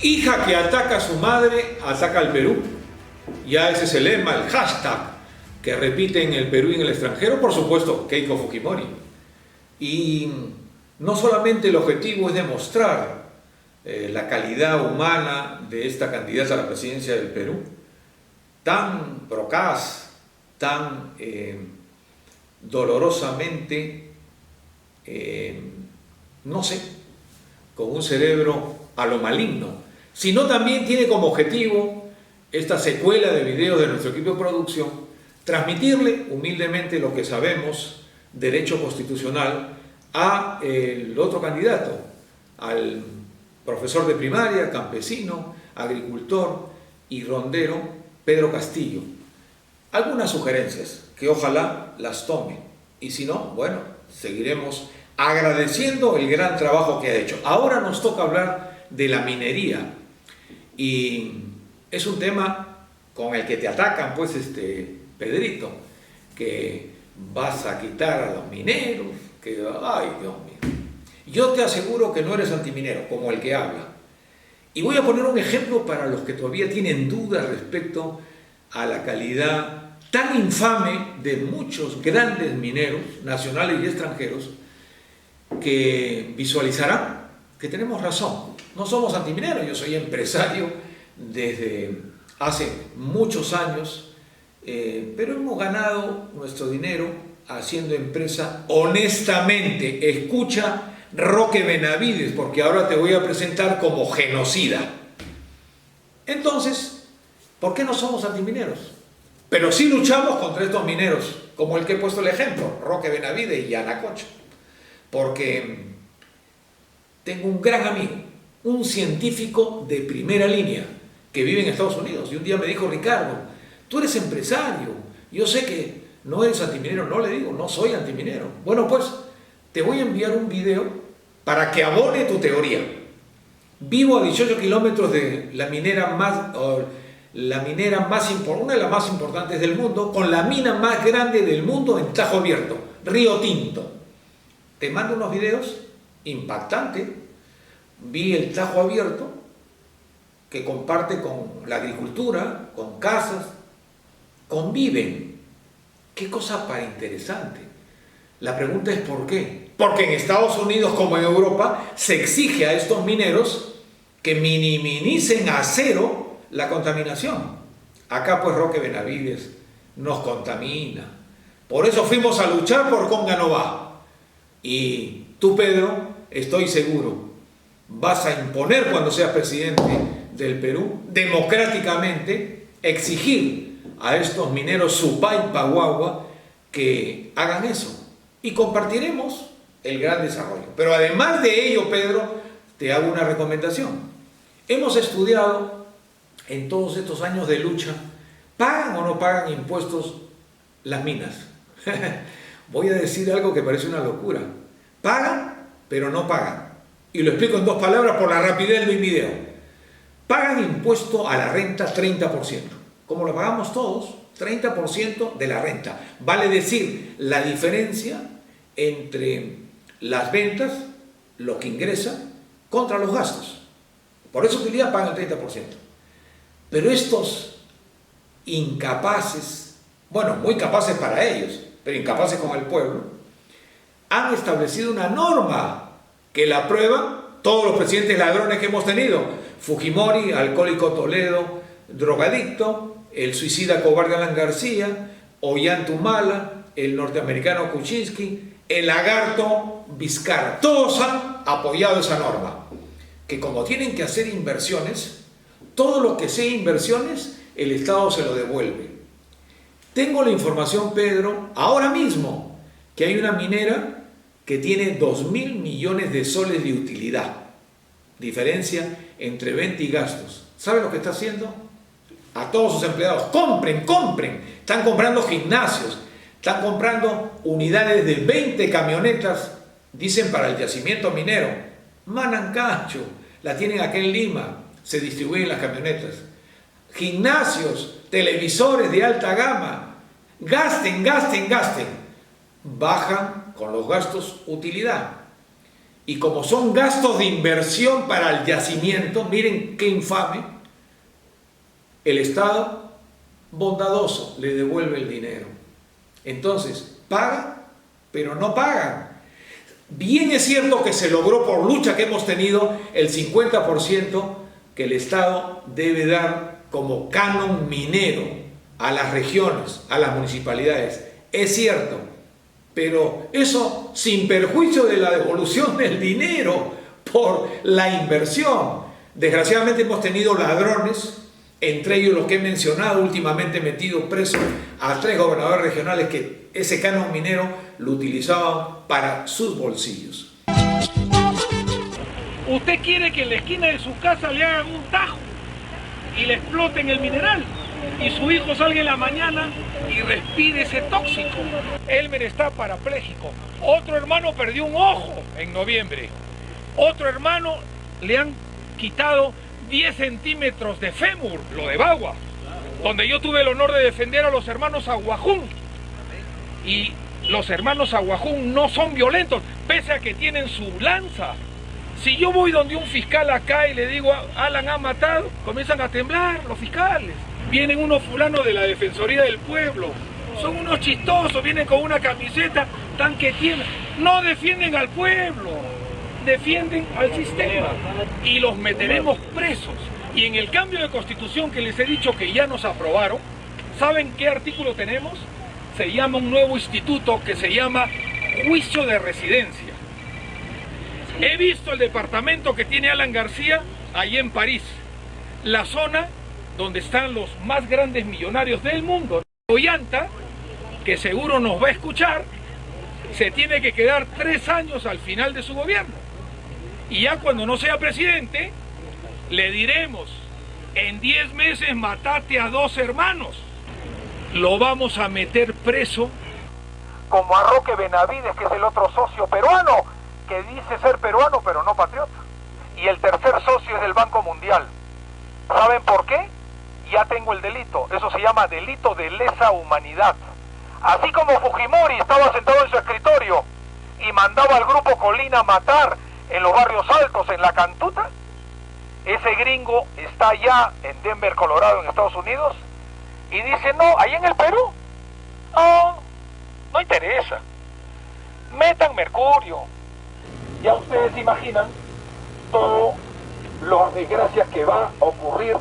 Hija que ataca a su madre, ataca al Perú. Ya ese es el lema, el hashtag que repite en el Perú y en el extranjero, por supuesto, Keiko Fujimori. Y no solamente el objetivo es demostrar la calidad humana de esta candidata a la presidencia del Perú, tan procaz, tan dolorosamente, no sé, con un cerebro a lo maligno, sino también tiene como objetivo esta secuela de videos de nuestro equipo de producción, transmitirle humildemente lo que sabemos, derecho constitucional, a el otro candidato, al profesor de primaria, campesino, agricultor y rondero, Pedro Castillo. Algunas sugerencias que ojalá las tome, y si no, bueno, seguiremos agradeciendo el gran trabajo que ha hecho. Ahora nos toca hablar de la minería, y es un tema con el que te atacan, pues, Pedrito, que vas a quitar a los mineros, que, ay, Dios mío. Yo te aseguro que no eres antiminero, como el que habla. Y voy a poner un ejemplo para los que todavía tienen dudas respecto a la calidad tan infame de muchos grandes mineros, nacionales y extranjeros, que visualizarán que tenemos razón. No somos antimineros, yo soy empresario desde hace muchos años, pero hemos ganado nuestro dinero haciendo empresa honestamente. Escucha Roque Benavides, porque ahora te voy a presentar como genocida. Entonces, ¿por qué no somos antimineros? Pero sí luchamos contra estos mineros, como el que he puesto el ejemplo, Roque Benavides y Yanacocha. Porque tengo un gran amigo, un científico de primera línea, que vive en Estados Unidos, y un día me dijo: Ricardo, tú eres empresario, yo sé que no eres antiminero. No, le digo, no soy antiminero. Bueno, pues te voy a enviar un video para que abone tu teoría. Vivo a 18 kilómetros de la minera más una de las más importantes del mundo, con la mina más grande del mundo en Tajo Abierto, Río Tinto. Te mando unos videos impactantes. Vi el Tajo Abierto, que comparte con la agricultura, con casas, conviven. Qué cosa para interesante. La pregunta es ¿por qué? Porque en Estados Unidos, como en Europa, se exige a estos mineros que minimicen a cero la contaminación. Acá pues Roque Benavides nos contamina. Por eso fuimos a luchar por Conga no va. Y tú, Pedro, estoy seguro, vas a imponer cuando seas presidente del Perú, democráticamente, exigir a estos mineros Supay, Paguagua, que hagan eso. Y compartiremos el gran desarrollo. Pero además de ello, Pedro, te hago una recomendación. Hemos estudiado en todos estos años de lucha, ¿pagan o no pagan impuestos las minas? Voy a decir algo que parece una locura. Pagan, pero no pagan. Y lo explico en dos palabras por la rapidez del video. Pagan impuesto a la renta 30%. Como lo pagamos todos, 30% de la renta. Vale decir, la diferencia entre las ventas, lo que ingresa, contra los gastos. Por eso utilidad pagan el 30%. Pero estos incapaces, bueno, muy capaces para ellos, pero incapaces con el pueblo, han establecido una norma que la aprueban todos los presidentes ladrones que hemos tenido. Fujimori, alcohólico Toledo, drogadicto, el suicida cobarde Alan García, Ollanta, el norteamericano Kuczynski, el lagarto Vizcarra. Todos han apoyado esa norma, que como tienen que hacer inversiones, todo lo que sea inversiones, el Estado se lo devuelve. Tengo la información, Pedro, ahora mismo, que hay una minera que tiene 2.000 millones de soles de utilidad. Diferencia entre venta y gastos. ¿Sabe lo que está haciendo? A todos sus empleados: compren, compren. Están comprando gimnasios, están comprando unidades de 20 camionetas, dicen, para el yacimiento minero. Manancacho, la tienen aquí en Lima, se distribuyen las camionetas. Gimnasios, televisores de alta gama. Gasten, gasten, gasten. Bajan con los gastos utilidad. Y como son gastos de inversión para el yacimiento, miren qué infame, el Estado bondadoso le devuelve el dinero. Entonces, pagan, pero no pagan. Bien es cierto que se logró por lucha que hemos tenido el 50% que el Estado debe dar como canon minero a las regiones, a las municipalidades. Es cierto, pero eso sin perjuicio de la devolución del dinero por la inversión. Desgraciadamente hemos tenido ladrones, entre ellos los que he mencionado, últimamente metido preso a 3 gobernadores regionales que ese canon minero lo utilizaban para sus bolsillos. Usted quiere que en la esquina de su casa le hagan un tajo y le exploten el mineral y su hijo salga en la mañana y respire ese tóxico. Elmer está parapléjico. Otro hermano perdió un ojo en noviembre. Otro hermano le han quitado 10 centímetros de fémur, lo de Bagua, donde yo tuve el honor de defender a los hermanos Aguajún. Y los hermanos Aguajún no son violentos, pese a que tienen su lanza. Si yo voy donde un fiscal acá y le digo, Alan ha matado, comienzan a temblar los fiscales. Vienen unos fulanos de la Defensoría del Pueblo, son unos chistosos, vienen con una camiseta tan que tiemblan. No defienden al pueblo, defienden al sistema. Y los meteremos presos. Y en el cambio de constitución que les he dicho que ya nos aprobaron, ¿saben qué artículo tenemos? Se llama un nuevo instituto que se llama juicio de residencia. He visto el departamento que tiene Alan García allí en París, la zona donde están los más grandes millonarios del mundo. Ollanta, que seguro nos va a escuchar, se tiene que quedar 3 años al final de su gobierno. Y ya cuando no sea presidente, le diremos, en 10 meses matate a 2 hermanos. Lo vamos a meter preso. Como a Roque Benavides, que es el otro socio peruano, que dice ser peruano pero no patriota. Y el tercer socio es del Banco Mundial. ¿Saben por qué? Ya tengo el delito. Eso se llama delito de lesa humanidad. Así como Fujimori estaba sentado en su escritorio y mandaba al grupo Colina a matar en los barrios altos, en la Cantuta, ese gringo está allá en Denver, Colorado, en Estados Unidos, y dice, no, ahí en el Perú, no interesa. Metan mercurio. Ya ustedes imaginan todas las desgracias que va a ocurrir.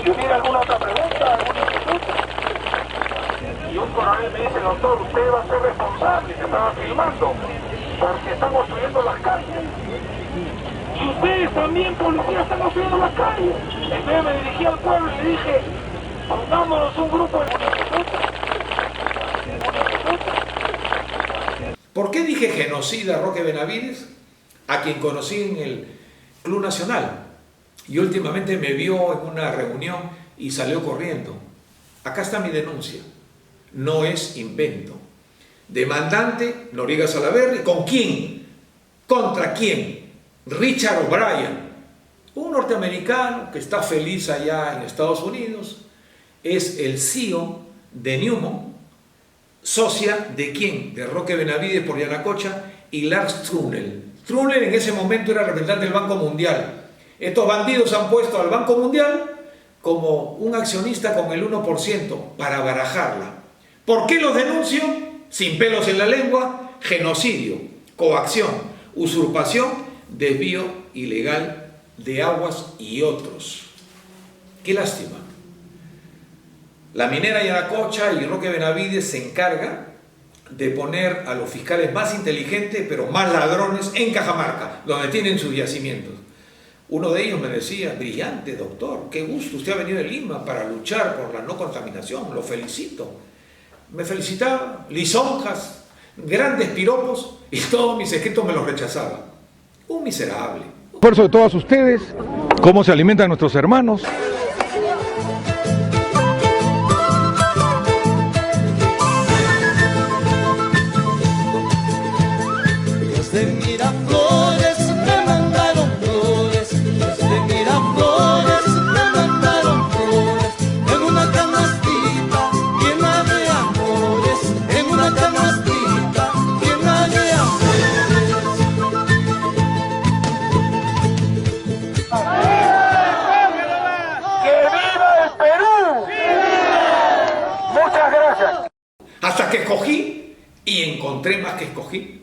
Si hubiera alguna otra pregunta, algún instituto, y un coronel me dice, doctor, usted va a ser responsable, que estaba filmando, porque están construyendo las calles. Y ustedes también, policías, están construyendo las calles. Entonces me dirigí al pueblo y le dije, pongámonos un grupo de... ¿Por qué dije genocida a Roque Benavides? A quien conocí en el Club Nacional. Y últimamente me vio en una reunión y salió corriendo. Acá está mi denuncia. No es invento. Demandante Noriega Salaverry. ¿Con quién? ¿Contra quién? Richard O'Brien, un norteamericano que está feliz allá en Estados Unidos. Es el CEO de Newmont, socia de quién? De Roque Benavides por Yanacocha y Lars Trunel. Trunel en ese momento era representante del Banco Mundial. Estos bandidos han puesto al Banco Mundial como un accionista con el 1% para barajarla. ¿Por qué los denuncio? Sin pelos en la lengua: genocidio, coacción, usurpación, desvío ilegal de aguas y otros. Qué lástima. La minera Yanacocha y Roque Benavides se encarga de poner a los fiscales más inteligentes pero más ladrones en Cajamarca, donde tienen sus yacimientos. Uno de ellos me decía, brillante doctor, qué gusto, usted ha venido de Lima para luchar por la no contaminación, lo felicito. Me felicitaba, lisonjas, grandes piropos, y todos mis escritos me los rechazaba. Un miserable. Esfuerzo de todos ustedes, cómo se alimentan nuestros hermanos. Desde Miraflores me mandaron flores, desde Miraflores me mandaron flores, en una canastita llena de amores, en una canastita llena de amores. escogí, y encontré más que escogí,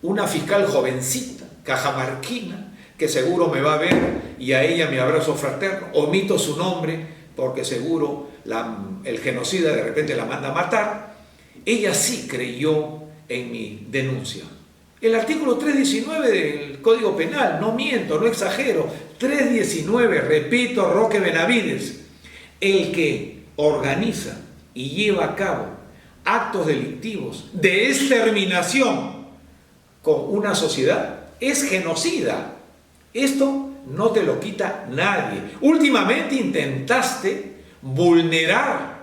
una fiscal jovencita, cajamarquina, que seguro me va a ver y a ella mi abrazo fraterno. Omito su nombre porque seguro el genocida de repente la manda a matar. Ella sí creyó en mi denuncia. El artículo 319 del Código Penal, no miento, no exagero, 319, repito, Roque Benavides, el que organiza y lleva a cabo actos delictivos de exterminación con una sociedad es genocida. Esto no te lo quita nadie. Últimamente intentaste vulnerar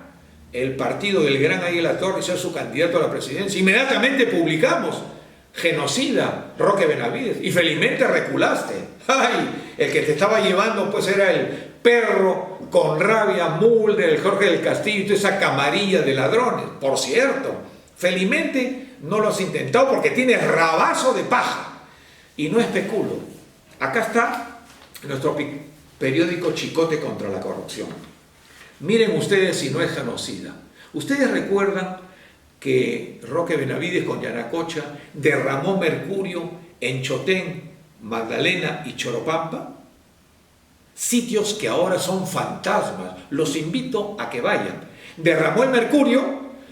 el partido del gran Águila Torres, ser su candidato a la presidencia. Inmediatamente publicamos genocida Roque Benavides y felizmente reculaste. ¡Ay! El que te estaba llevando pues era el perro con rabia Mulder, el Jorge del Castillo y toda esa camarilla de ladrones. Por cierto, felizmente no lo has intentado porque tienes rabazo de paja. Y no especulo. Acá está nuestro periódico Chicote contra la corrupción. Miren ustedes si no es genocida. Ustedes recuerdan que Roque Benavides con Yanacocha derramó mercurio en Chotén, Magdalena y Choropampa, sitios que ahora son fantasmas. Los invito a que vayan. Derramó el mercurio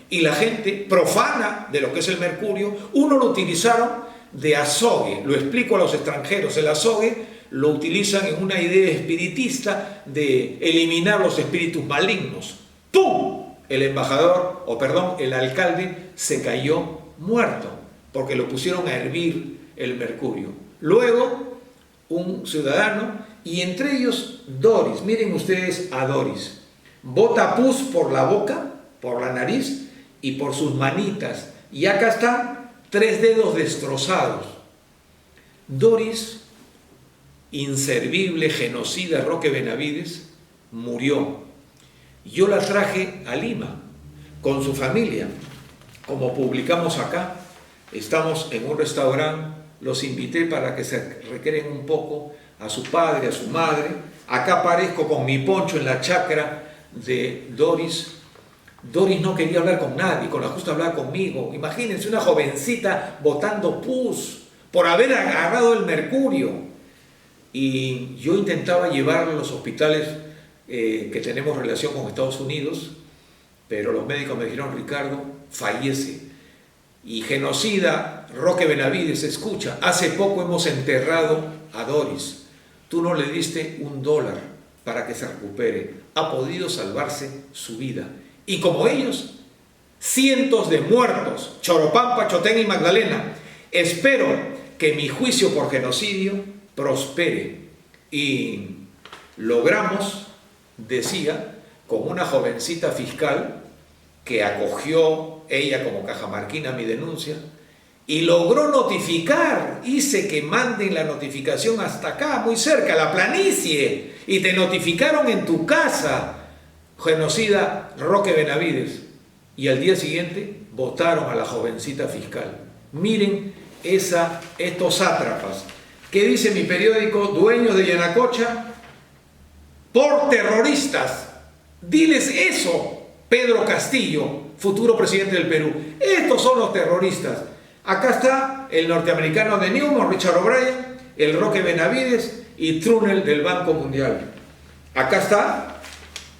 y la gente profana de lo que es el mercurio, uno lo utilizaron de azogue. Lo explico a los extranjeros. El azogue lo utilizan en una idea espiritista de eliminar los espíritus malignos. ¡Pum! El embajador, el alcalde se cayó muerto porque lo pusieron a hervir el mercurio. Luego, un ciudadano, y entre ellos Doris. Miren ustedes a Doris. Bota pus por la boca, por la nariz y por sus manitas. Y acá están 3 dedos destrozados. Doris, inservible, genocida Roque Benavides, murió. Yo la traje a Lima con su familia. Como publicamos acá, estamos en un restaurante, los invité para que se recreen un poco a su padre, a su madre. Acá aparezco con mi poncho en la chacra de Doris. Doris no quería hablar con nadie, con la justa hablaba conmigo. Imagínense una jovencita botando pus por haber agarrado el mercurio. Y yo intentaba llevarla a los hospitales que tenemos relación con Estados Unidos, pero los médicos me dijeron: Ricardo, fallece. Y genocida Roque Benavides, escucha, hace poco hemos enterrado a Doris. Tú no le diste $1 para que se recupere. Ha podido salvarse su vida. Y como ellos, cientos de muertos, Choropampa, Chotén y Magdalena. Espero que mi juicio por genocidio prospere. Y logramos, decía, con una jovencita fiscal que acogió ella como cajamarquina mi denuncia y logró notificar. Hice que manden la notificación hasta acá, muy cerca, la planicie, y te notificaron en tu casa, genocida Roque Benavides. Y al día siguiente votaron a la jovencita fiscal. Miren estos sátrapas. ¿Qué dice mi periódico? Dueños de Yanacocha por terroristas. Diles eso, Pedro Castillo, futuro presidente del Perú. Estos son los terroristas. Acá está el norteamericano de Newmont, Richard O'Brien, el Roque Benavides y Trunel del Banco Mundial. Acá está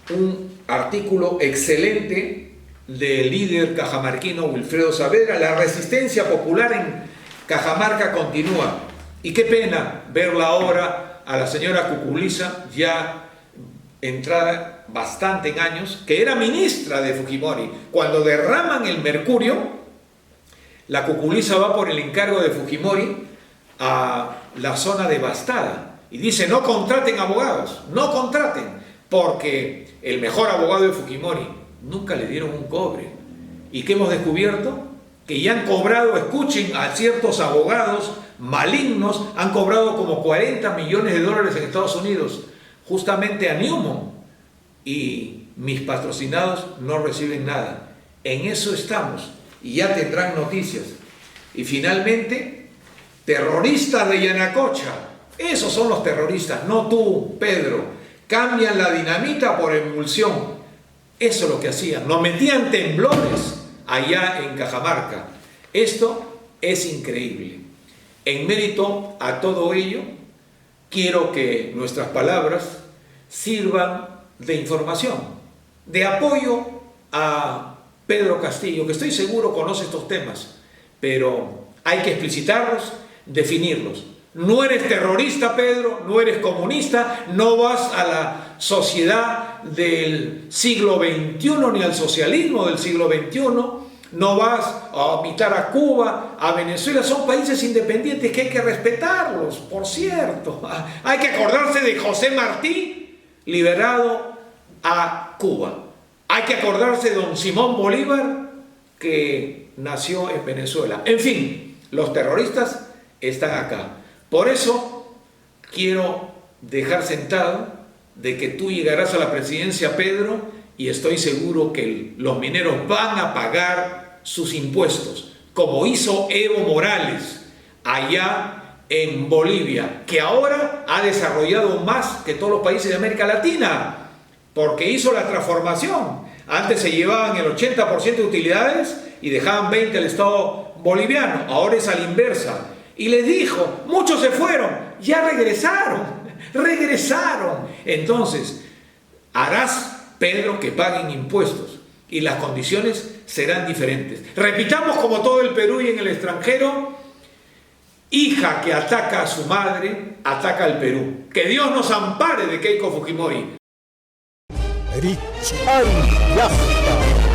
un artículo excelente del líder cajamarquino Wilfredo Saavedra. La resistencia popular en Cajamarca continúa. Y qué pena verla ahora a la señora Cuculiza, ya entrada bastante en años, que era ministra de Fujimori. Cuando derraman el mercurio, la Cuculiza va por el encargo de Fujimori a la zona devastada y dice: no contraten abogados, no contraten, porque el mejor abogado de Fujimori nunca le dieron un cobre. ¿Y qué hemos descubierto? Que ya han cobrado, escuchen, a ciertos abogados malignos, han cobrado como $40 millones en Estados Unidos, justamente a Newmont, y mis patrocinados no reciben nada. En eso estamos, y ya tendrán noticias. Y finalmente, terroristas de Yanacocha, esos son los terroristas, no tú, Pedro. Cambian la dinamita por emulsión. Eso es lo que hacían, nos metían temblores allá en Cajamarca. Esto es increíble. En mérito a todo ello, quiero que nuestras palabras sirvan de información, de apoyo a Pedro Castillo, que estoy seguro conoce estos temas, pero hay que explicitarlos, definirlos. No eres terrorista, Pedro, no eres comunista, no vas a la sociedad del siglo XXI ni al socialismo del siglo XXI, no vas a imitar a Cuba, a Venezuela, son países independientes que hay que respetarlos, por cierto. Hay que acordarse de José Martí, liberado a Cuba. Hay que acordarse de don Simón Bolívar, que nació en Venezuela. En fin, los terroristas están acá. Por eso quiero dejar sentado de que tú llegarás a la presidencia, Pedro, y estoy seguro que los mineros van a pagar sus impuestos, como hizo Evo Morales allá en Bolivia, que ahora ha desarrollado más que todos los países de América Latina, porque hizo la transformación. Antes se llevaban el 80% de utilidades y dejaban 20% al Estado boliviano, ahora es a la inversa. Y les dijo, muchos se fueron, ya regresaron. Entonces, harás, Pedro, que paguen impuestos y las condiciones serán diferentes. Repitamos como todo el Perú y en el extranjero: hija que ataca a su madre, ataca al Perú. Que Dios nos ampare de Keiko Fujimori. Richard Yasta.